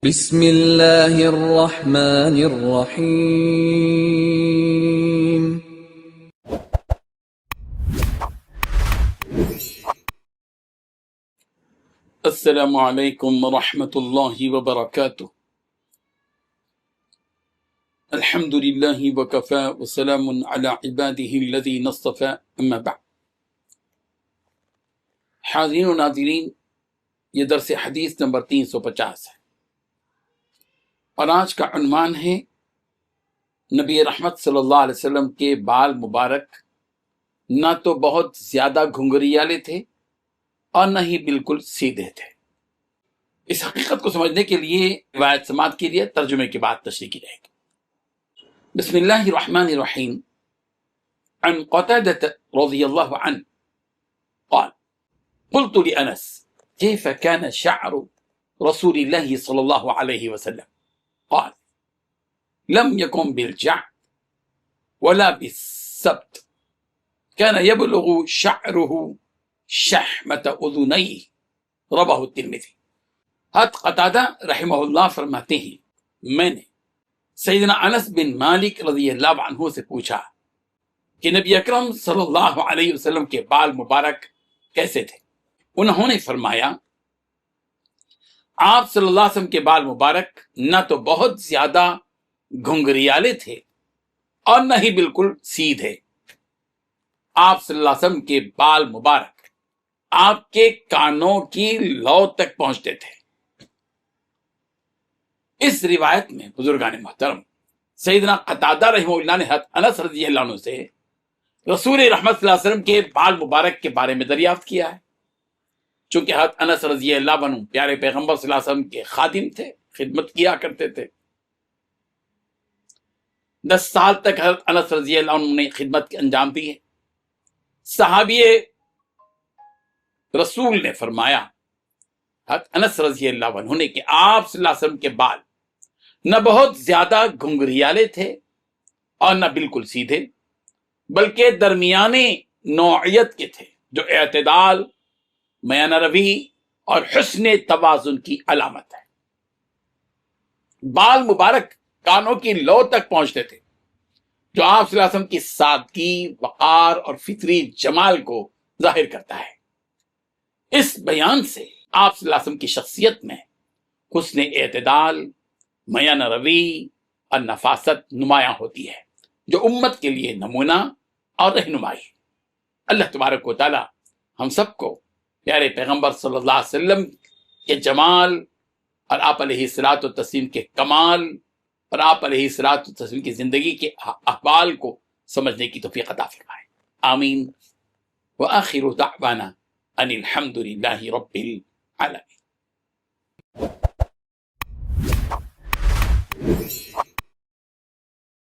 بسم اللہ الرحمن الرحیم۔ السلام علیکم ورحمۃ اللہ وبرکاتہ۔ الحمد للہ وکفی وسلام علی عبادہ الذین اصطفی، اما بعد۔ حاضرین و ناظرین، یہ درس حدیث نمبر 350 ہے، اور آج کا عنوان ہے نبی رحمت صلی اللہ علیہ وسلم کے بال مبارک نہ تو بہت زیادہ گھنگریالے تھے اور نہ ہی بالکل سیدھے تھے۔ اس حقیقت کو سمجھنے کے لیے روایت سماعت کیجیے، ترجمے کے بعد تشریح کی جائے گی۔ بسم اللہ الرحمن الرحیم۔ عن قتادة رضی اللہ عنہ قال قلت لأنس كيف كان شعر رسول الله صلى الله عليه وسلم؟ قال لم يكن بالجعد ولا بالسبت، كان يبلغ شعره شحمة أذنيه، رواه الترمذي۔ حضرت قتادہ رحمہ اللہ فرماتے ہیں، میں نے سیدنا انس بن مالک رضی اللہ عنہ سے پوچھا کہ نبی اکرم صلی اللہ علیہ وسلم کے بال مبارک کیسے تھے؟ انہوں نے فرمایا، آپ صلی اللہ علیہ وسلم کے بال مبارک نہ تو بہت زیادہ گھنگریالے تھے اور نہ ہی بالکل سیدھے۔ آپ صلی اللہ علیہ وسلم کے بال مبارک آپ کے کانوں کی لو تک پہنچتے تھے۔ اس روایت میں بزرگان محترم سیدنا قتادہ رحمہ اللہ نے حضرت انس رضی اللہ عنہ سے رسول رحمت صلی اللہ علیہ وسلم کے بال مبارک کے بارے میں دریافت کیا ہے، چونکہ حضرت انس رضی اللہ عنہ پیارے پیغمبر صلی اللہ علیہ وسلم کے خادم تھے، خدمت کیا کرتے تھے۔ 10 سال تک حضرت انس رضی اللہ عنہ نے خدمت انجام دی ہے۔ صحابی رسول نے فرمایا، حضرت انس رضی اللہ عنہ نے، کہ آپ صلی اللہ علیہ وسلم کے بال نہ بہت زیادہ گھنگریالے تھے اور نہ بالکل سیدھے، بلکہ درمیانے نوعیت کے تھے، جو اعتدال، میانہ روی اور حسن توازن کی علامت ہے۔ بال مبارک کانوں کی لو تک پہنچتے تھے، جو آپ صلی اللہ علیہ وسلم کی سادگی، وقار اور فطری جمال کو ظاہر کرتا ہے۔ اس بیان سے آپ صلی اللہ علیہ وسلم کی شخصیت میں حسن اعتدال، میانہ روی اور نفاست نمایاں ہوتی ہے، جو امت کے لیے نمونہ اور رہنمائی ہے۔ اللہ تبارک و تعالی ہم سب کو پیارے پیغمبر صلی اللہ علیہ وسلم کے جمال اور آپ علیہ الصلوۃ والتسلیم کے کمال اور آپ علیہ الصلوۃ والتسلیم کی زندگی کے احوال کو سمجھنے کی توفیق عطا فرمائے، آمین۔ وآخر دعوانا ان الحمد للہ رب العالمین۔